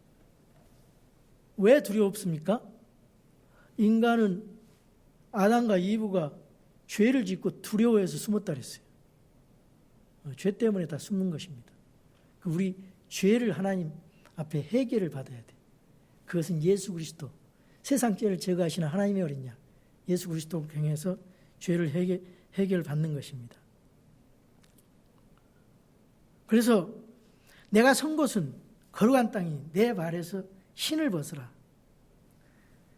Speaker 2: 왜 두려웠습니까? 인간은 아담과 이브가 죄를 짓고 두려워해서 숨었다 그랬어요. 죄 때문에 다 숨는 것입니다. 우리 죄를 하나님 앞에 해결을 받아야 돼. 그것은 예수 그리스도, 세상 죄를 제거하시는 하나님의 어린 양 예수 그리스도를 통해서 죄를 해결받는 것입니다. 그래서 내가 선 곳은 거룩한 땅이 내 발에서 신을 벗으라.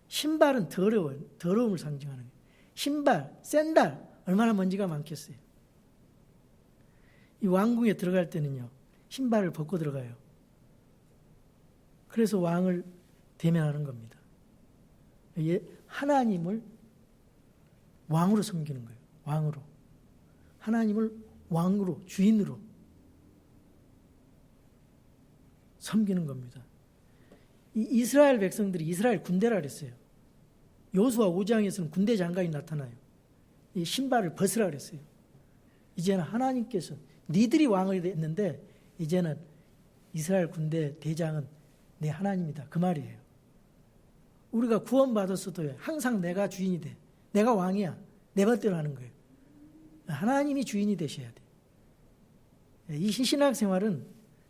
Speaker 2: 신발은 더러움을 상징하는 거예요. 신발, 샌들 얼마나 먼지가 많겠어요. 이 왕궁에 들어갈 때는요, 신발을 벗고 들어가요. 그래서 왕을 대면하는 겁니다. 하나님을 왕으로 섬기는 거예요. 왕으로. 하나님을 왕으로, 주인으로 섬기는 겁니다. 이 이스라엘 백성들이 이스라엘 군대라 그랬어요. 여호수아 5장에서는 군대 장관이 나타나요. 이 신발을 벗으라 그랬어요. 이제는 하나님께서 니들이 왕을 했는데 이제는 이스라엘 군대 대장은 내 하나님이다. 그 말이에요. 우리가 구원받았어도 항상 내가 주인이 돼. 내가 왕이야. 내 멋대로 하는 거예요. 하나님이 주인이 되셔야 돼. 이 신학생활은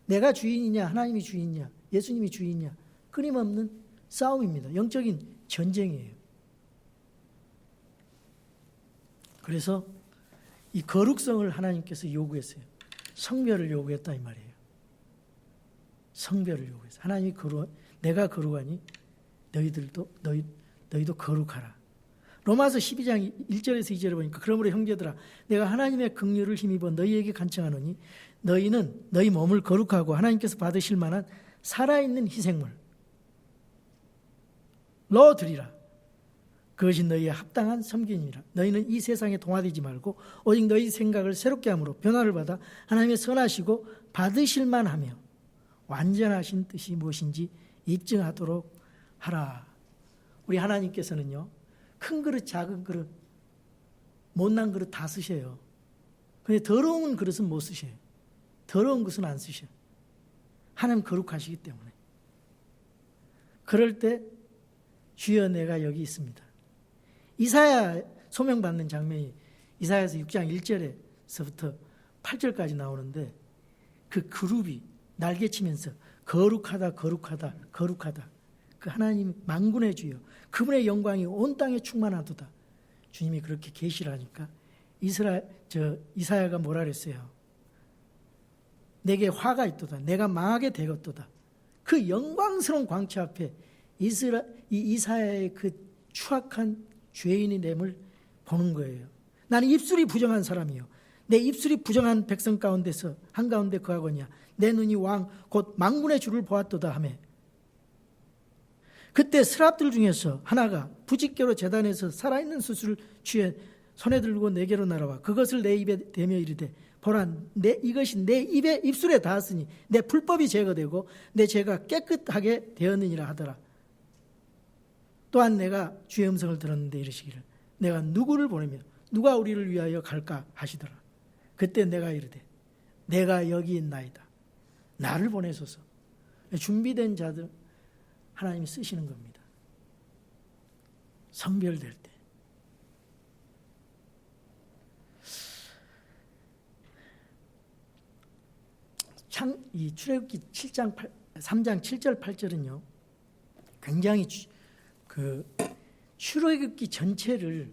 Speaker 2: 내가 주인이냐 하나님이 주인이냐 예수님이 주인이냐 끊임없는 싸움입니다. 영적인 전쟁이에요. 그래서 이 거룩성을 하나님께서 요구했어요. 성별을 요구했다 이 말이에요. 성별을 요구했어요. 하나님이 내가 거룩하니 너희도 거룩하라. 로마서 12장 1절에서 2절에 보니까 그러므로 형제들아 내가 하나님의 긍휼을 힘입어 너희에게 간청하노니 너희는 너희 몸을 거룩하고 하나님께서 받으실 만한 살아있는 희생물로 드리라. 그것이 너희의 합당한 섬김이라. 너희는 이 세상에 동화되지 말고 오직 너희 생각을 새롭게 함으로 변화를 받아 하나님의 선하시고 받으실 만하며 완전하신 뜻이 무엇인지 입증하도록 하라. 우리 하나님께서는요, 큰 그릇 작은 그릇 못난 그릇 다 쓰셔요. 근데 더러운 그릇은 못 쓰셔요. 더러운 것은 안 쓰셔요. 하나님 거룩하시기 때문에. 그럴 때 주여 내가 여기 있습니다. 이사야 소명받는 장면이 이사야서 6장 1절에서부터 8절까지 나오는데 그 그룹이 날개치면서 거룩하다 거룩하다 거룩하다. 그 하나님 만군의 주여 그분의 영광이 온 땅에 충만하도다. 주님이 그렇게 계시를 하니까 이사야가 뭐라 그랬어요? 내게 화가 있도다. 내가 망하게 되었도다. 그 영광스러운 광채 앞에 이사야의 그 추악한 죄인의 됨을 보는 거예요. 나는 입술이 부정한 사람이요. 내 입술이 부정한 백성 가운데서 한가운데 거하거냐. 내 눈이 왕 곧 만군의 주를 보았도다 하며 그때 스랍들 중에서 하나가 부직개로 제단에서 살아있는 수수를 취해 손에 들고 내게로 날아와 그것을 내 입에 대며 이르되 보라 이것이 내 입술에 닿았으니 내 불법이 제거되고 내 죄가 깨끗하게 되었느니라 하더라. 또한 내가 주의 음성을 들었는데 이르시기를 내가 누구를 보내며 누가 우리를 위하여 갈까 하시더라. 그때 내가 이르되 내가 여기 있나이다. 나를 보내소서. 준비된 자들 하나님이 쓰시는 겁니다. 성별될 때. 이 출애굽기 3장 7절 8절은요. 굉장히 그 출애굽기 전체를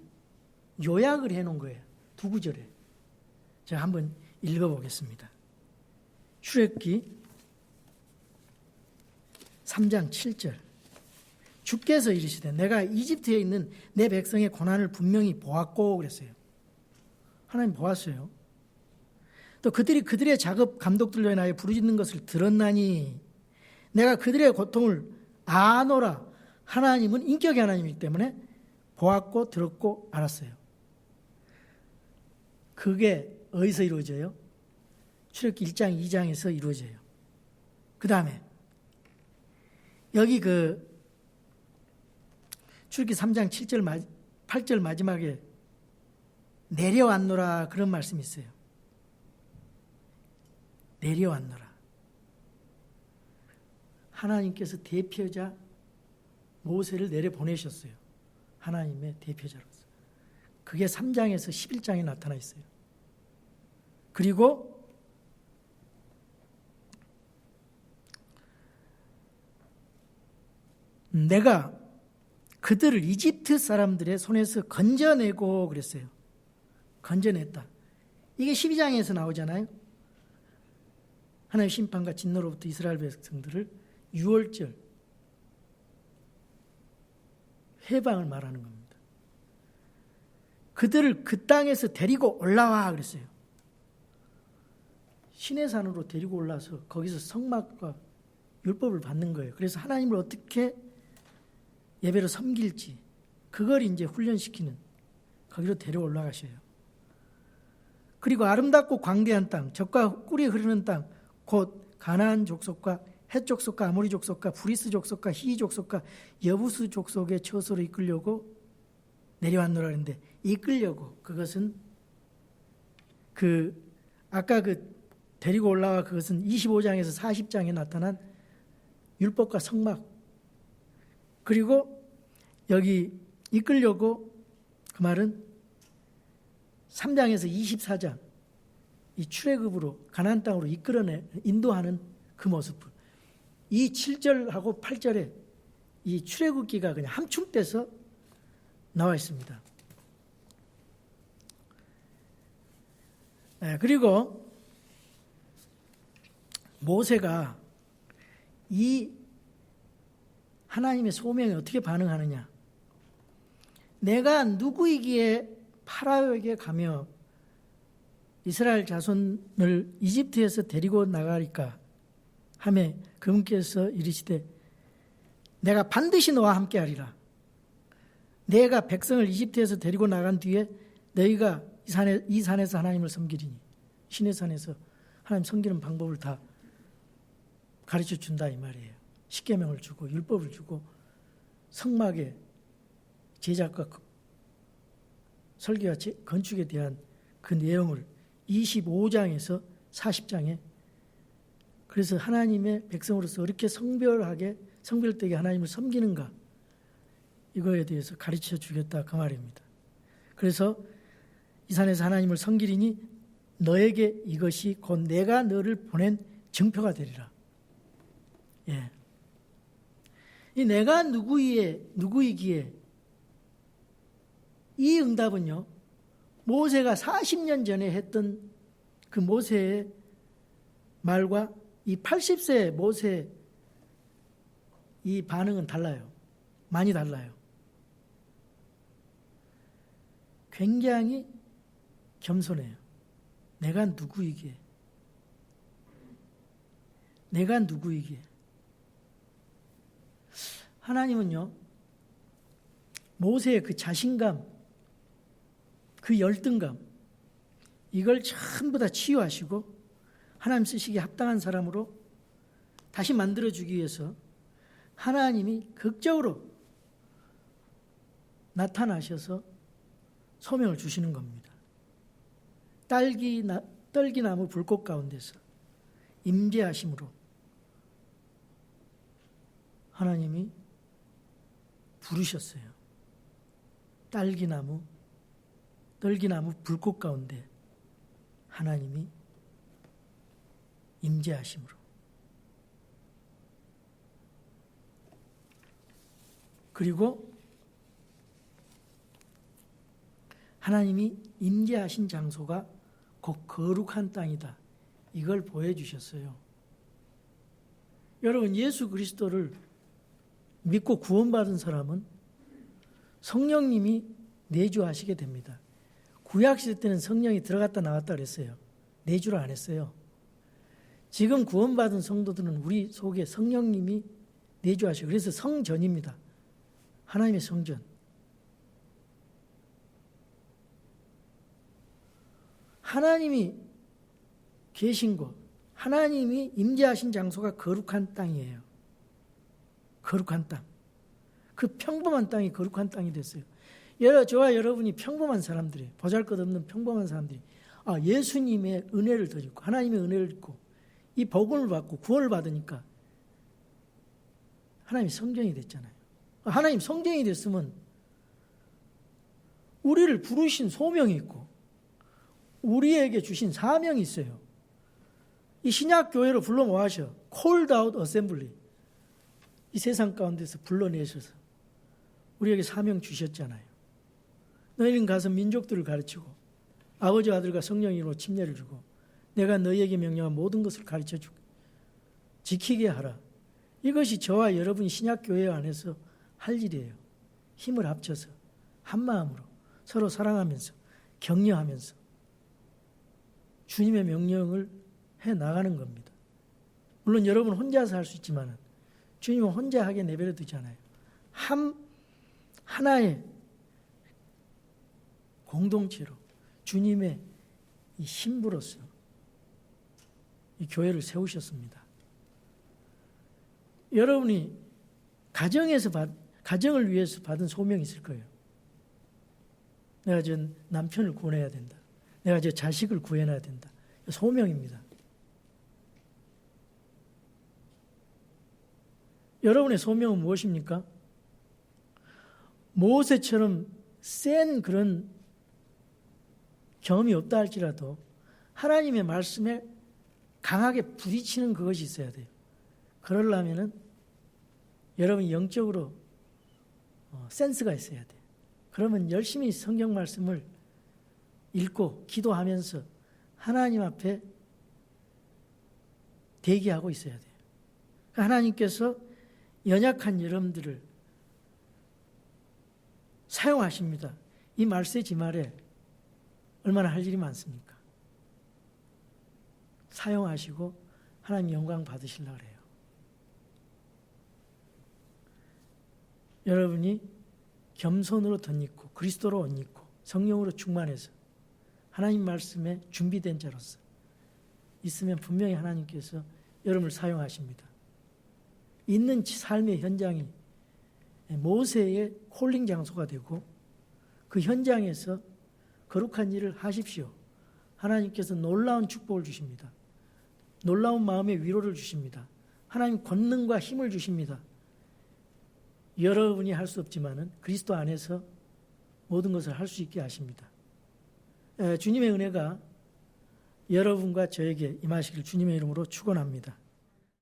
Speaker 2: 요약을 해 놓은 거예요. 두 구절에. 제가 한번 읽어 보겠습니다. 출애굽기 3장 7절. 주께서 이르시되 내가 이집트에 있는 내 백성의 고난을 분명히 보았고 그랬어요. 하나님 보았어요. 또 그들의 작업 감독들로 인하여 부르짖는 것을 들었나니 내가 그들의 고통을 아노라. 하나님은 인격의 하나님이기 때문에 보았고 들었고 알았어요. 그게 어디서 이루어져요? 출애굽기 1장 2장에서 이루어져요. 그 다음에 여기 출애굽기 3장 8절 마지막에 내려왔노라 그런 말씀이 있어요. 내려왔노라. 하나님께서 대표자 모세를 내려보내셨어요. 하나님의 대표자로서. 그게 3장에서 11장에 나타나 있어요. 그리고 내가 그들을 이집트 사람들의 손에서 건져내고 그랬어요. 건져냈다. 이게 12장에서 나오잖아요. 하나님의 심판과 진노로부터 이스라엘 백성들을 6월절 해방을 말하는 겁니다. 그들을 그 땅에서 데리고 올라와 그랬어요. 시내산으로 데리고 올라서 거기서 성막과 율법을 받는 거예요. 그래서 하나님을 어떻게 예배로 섬길지 그걸 이제 훈련시키는 거기로 데려올라가셔요. 그리고 아름답고 광대한 땅, 젖과 꿀이 흐르는 땅, 곧 가나안 족속과 헷 족속과 아모리 족속과 브리스 족속과 히 족속과 여부스 족속의 처소로 이끌려고 내려왔노라 했는데, 이끌려고 그것은 아까 데리고 올라와 그것은 25장에서 40장에 나타난 율법과 성막, 그리고 여기 이끌려고 그 말은 3장에서 24장 이 출애굽으로 가나안 땅으로 인도하는 그 모습. 이 7절하고 8절에 이 출애굽기가 그냥 함축돼서 나와 있습니다. 그리고 모세가 이 하나님의 소명에 어떻게 반응하느냐. 내가 누구이기에 파라오에게 가며 이스라엘 자손을 이집트에서 데리고 나가리까 하며 그분께서 이르시되 내가 반드시 너와 함께하리라. 내가 백성을 이집트에서 데리고 나간 뒤에 너희가 이 산에서 하나님을 섬기리니, 시내산에서 하나님 섬기는 방법을 다 가르쳐 준다 이 말이에요. 십계명을 주고 율법을 주고 성막의 제작과 설계와 건축에 대한 그 내용을 25장에서 40장에, 그래서 하나님의 백성으로서 이렇게 성별되게 하나님을 섬기는가, 이거에 대해서 가르쳐 주겠다 그 말입니다. 그래서 이 산에서 하나님을 섬기리니 너에게 이것이 곧 내가 너를 보낸 증표가 되리라. 예. 이 내가 누구이기에, 이 응답은요, 모세가 40년 전에 했던 그 모세의 말과 이 80세 모세의 이 반응은 달라요. 많이 달라요. 굉장히 겸손해요. 내가 누구이기에. 하나님은요, 모세의 그 자신감, 그 열등감, 이걸 전부 다 치유하시고 하나님 쓰시기에 합당한 사람으로 다시 만들어주기 위해서 하나님이 극적으로 나타나셔서 소명을 주시는 겁니다. 떨기나무 불꽃 가운데서 임재하심으로 하나님이 부르셨어요. 떨기나무 불꽃 가운데 하나님이 임재하심으로. 그리고 하나님이 임재하신 장소가 곧 거룩한 땅이다. 이걸 보여주셨어요. 여러분, 예수 그리스도를 믿고 구원받은 사람은 성령님이 내주하시게 됩니다. 구약시대 때는 성령이 들어갔다 나왔다 그랬어요. 내주를 안 했어요. 지금 구원받은 성도들은 우리 속에 성령님이 내주하시고, 그래서 성전입니다. 하나님의 성전. 하나님이 계신 곳, 하나님이 임재하신 장소가 거룩한 땅이에요. 거룩한 땅. 그 평범한 땅이 거룩한 땅이 됐어요. 저와 여러분이 평범한 사람들이에요. 보잘것없는 평범한 사람들이 예수님의 은혜를 더 입고 하나님의 은혜를 입고 이 복음을 받고 구원을 받으니까 하나님이 성전이 됐잖아요. 하나님 성전이 됐으면 우리를 부르신 소명이 있고 우리에게 주신 사명이 있어요. 이 신약교회로 불러 모아서 called out assembly, 이 세상 가운데서 불러내셔서 우리에게 사명 주셨잖아요. 너희는 가서 민족들을 가르치고 아버지와 아들과 성령의 이름으로 침례를 주고 내가 너희에게 명령한 모든 것을 가르쳐주고 지키게 하라. 이것이 저와 여러분이 신약교회 안에서 할 일이에요. 힘을 합쳐서 한 마음으로 서로 사랑하면서 격려하면서 주님의 명령을 해 나가는 겁니다. 물론 여러분 혼자서 할 수 있지만 주님은 혼자 하게 내버려 두잖아요. 하나의 공동체로 주님의 이 신부로서 이 교회를 세우셨습니다. 여러분이 가정을 위해서 받은 소명이 있을 거예요. 내가 저 남편을 구원해야 된다. 내가 저 자식을 구해놔야 된다. 소명입니다. 여러분의 소명은 무엇입니까? 모세처럼 센 그런 경험이 없다 할지라도 하나님의 말씀에 강하게 부딪히는 그것이 있어야 돼요. 그러려면은 여러분이 영적으로 센스가 있어야 돼요. 그러면 열심히 성경 말씀을 읽고 기도하면서 하나님 앞에 대기하고 있어야 돼요. 하나님께서 연약한 여러분들을 사용하십니다. 이 말세지 말에 얼마나 할 일이 많습니까? 사용하시고 하나님 영광 받으시려고 해요. 여러분이 겸손으로 덧입고 그리스도로 옷 입고 성령으로 충만해서 하나님 말씀에 준비된 자로서 있으면 분명히 하나님께서 여러분을 사용하십니다. 있는 삶의 현장이 모세의 콜링 장소가 되고 그 현장에서 거룩한 일을 하십시오. 하나님께서 놀라운 축복을 주십니다. 놀라운 마음의 위로를 주십니다. 하나님 권능과 힘을 주십니다. 여러분이 할 수 없지만은 그리스도 안에서 모든 것을 할 수 있게 하십니다. 주님의 은혜가 여러분과 저에게 임하시길 주님의 이름으로 축원합니다.